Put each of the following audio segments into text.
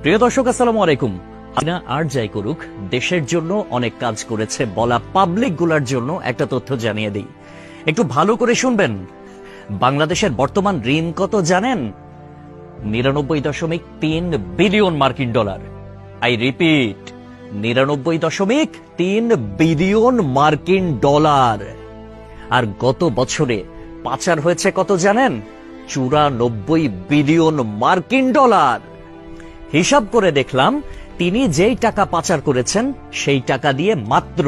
প্রিয় দর্শক, আসসালামু আলাইকুম। না আর যাই করুক, দেশের জন্য অনেক কাজ করেছে বলা পাবলিক গুলার জন্য একটা তথ্য জানিয়ে দিই, একটু ভালো করে শুনবেন। বাংলাদেশের বর্তমান ঋণ কত জানেন? 99.3 বিলিয়ন মার্কিন ডলার। আই রিপিট, 99.3 বিলিয়ন মার্কিন ডলার। আর গত বছরে পাচার হয়েছে কত জানেন? 94 বিলিয়ন মার্কিন ডলার। হিসাব করে দেখলাম, তিনি যেই টাকা পাচার করেছেন সেই টাকা দিয়ে মাত্র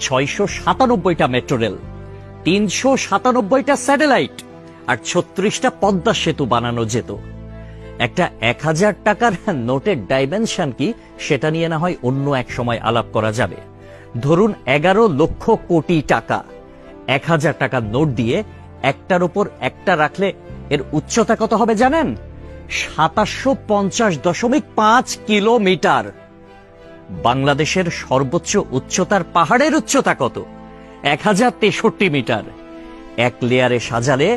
697টা মেট্রো রেল, 397টা স্যাটেলাইট আর 36টা পদ্মা সেতু বানানো যেত। একটা 1000 টাকার নোটের ডাইমেনশন কি, সেটা নিয়ে না হয় অন্য এক সময় আলাপ করা যাবে। ধরুন 11 লক্ষ কোটি টাকা 1000 টাকার নোট দিয়ে একটার উপর একটা রাখলে এর উচ্চতা কত হবে জানেন? 750.5 কিলোমিটার। বাংলাদেশের সর্বোচ্চ উচ্চতার পাহাড়ের উচ্চতা কত? 1063 মিটার। এক লেয়ারে সাজালে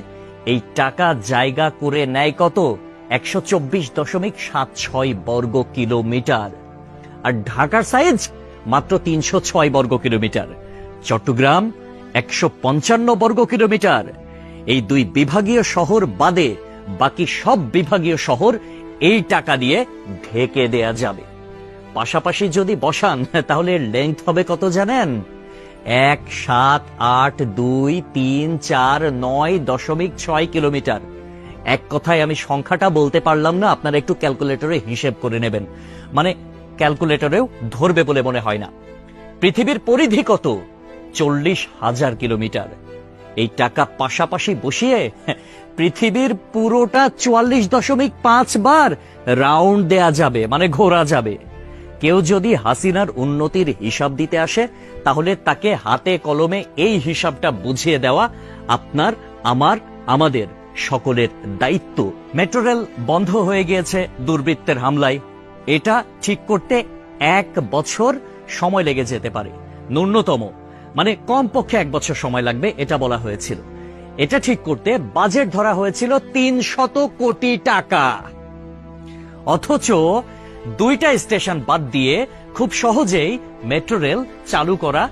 এই টাকা জায়গা করে নেয় কত? 124.76 বর্গ কিলোমিটার। আর ঢাকার সাইজ মাত্র 306 বর্গ কিলোমিটার, চট্টগ্রাম 155 বর্গ কিলোমিটার। এই দুই বিভাগীয় শহর বাদে বাকি সব বিভাগীয় শহর এই টাকা দিয়ে ঢেকে দেয়া যাবে। পাশাপাশি যদি বসান তাহলে লেংথ হবে কত জানেন? 1782349.6 কিলোমিটার। এক কথায় আমি সংখ্যাটা বলতে পারলাম না, আপনারা একটু ক্যালকুলেটরে হিসেব করে নেবেন, মানে ক্যালকুলেটরেও ধরবে বলে মনে হয় না। পৃথিবীর পরিধি কত? 40,000 কিলোমিটার। এই টাকা পাশাপাশি বসিয়ে পৃথিবীর পুরোটা 44.5 বার রাউন্ড দেয়া যাবে, মানে ঘোরা যাবে। কেউ যদি হাসিনার উন্নতির হিসাব দিতে আসে, তাহলে তাকে হাতে কলমে এই হিসাবটা বুঝিয়ে দেওয়া আপনার, আমার, আমাদের সকলের দায়িত্ব। মেট্রো রেল বন্ধ হয়ে গিয়েছে দুর্বৃত্তের হামলায়। এটা ঠিক করতে 1 বছর সময় লেগে যেতে পারে, ন্যূনতম, মানে কমপক্ষে 1 বছর সময় লাগবে এটা বলা হয়েছিল। এটা ঠিক করতে বাজেট ধরা হয়েছিল 300 কোটি টাকা। অথচ 2টা স্টেশন বাদ দিয়ে খুব সহজেই মেট্রো রেল চালু করা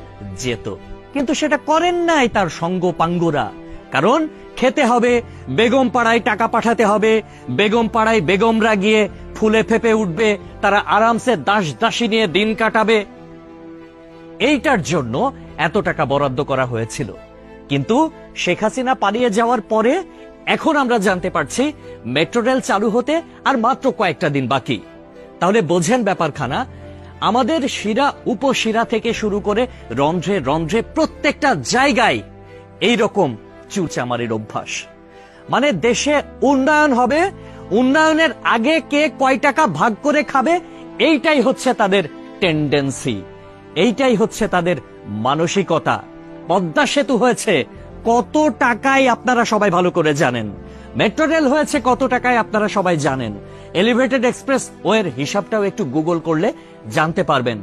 যেত, কিন্তু সেটা করেন নাই তার সঙ্গপাঙ্গরা। কারণ খেতে হবে, বেগম পাড়ায় টাকা পাঠাতে হবে, বেগম পাড়ায় বেগমরা গিয়ে ফুলে ফেপে উঠবে, তারা আরামসে দাস দাসী নিয়ে দিন কাটাবে। এইটার জন্য এত টাকা বরাদ্দ করা হয়েছিল। কিন্তু শেখ হাসিনা পালিয়ে যাওয়ার পরে এখন আমরা জানতে পারছি মেট্রো রেল চালু হতে আর মাত্র কয়েকটা দিন বাকি। তাহলে বোঝেন ব্যাপারখানা। আমাদের শিরা উপশিরা থেকে শুরু করে রন্ধ্রে রন্ধ্রে প্রত্যেকটা জায়গায় এইরকম চুরচামারির অভ্যাস। মানে দেশে উন্নয়ন হবে, উন্নয়নের আগে কে কয় টাকা ভাগ করে খাবে, এইটাই হচ্ছে তাদের টেন্ডেন্সি, এইটাই হচ্ছে তাদের মানসিকতা। পদ্মা সেতু হয়েছে কত টাকায় আপনারা সবাই ভালো করে জানেন। মেট্রো রেল হয়েছে কত টাকায় আপনারা সবাই জানেন। এলিভেটেড এক্সপ্রেস ওয়ের হিসাবটাও একটু গুগল করলে জানতে পারবেন।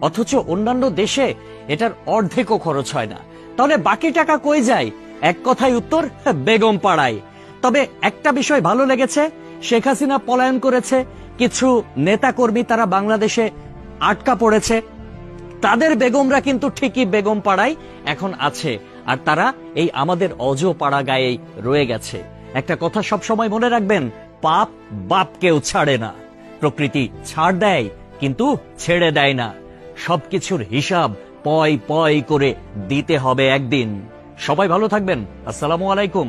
অথচ অন্যান্য দেশে এটার অর্ধেকও খরচ হয় না। তাহলে বাকি টাকা কই যায়? এক কথায় উত্তর, বেগম পাড়ায়। তবে একটা বিষয় ভালো লেগেছে, শেখ হাসিনা পলায়ন করেছে, কিছু নেতাকর্মী তারা বাংলাদেশে আটকা পড়েছে, তাদের বেগমরা কিন্তু ঠিকই বেগম পাড়ায় এখন আছে, আর তারা এই আমাদের অজপাড়া গায়েই রয়ে গেছে। একটা কথা সব সময় মনে রাখবেন, পাপ বাপকেও ছাড়ে না। প্রকৃতি ছাড় দেয় কিন্তু ছেড়ে দেয় না। সবকিছুর হিসাব পয় পয় করে দিতে হবে একদিন। সবাই ভালো থাকবেন। আসসালামু আলাইকুম।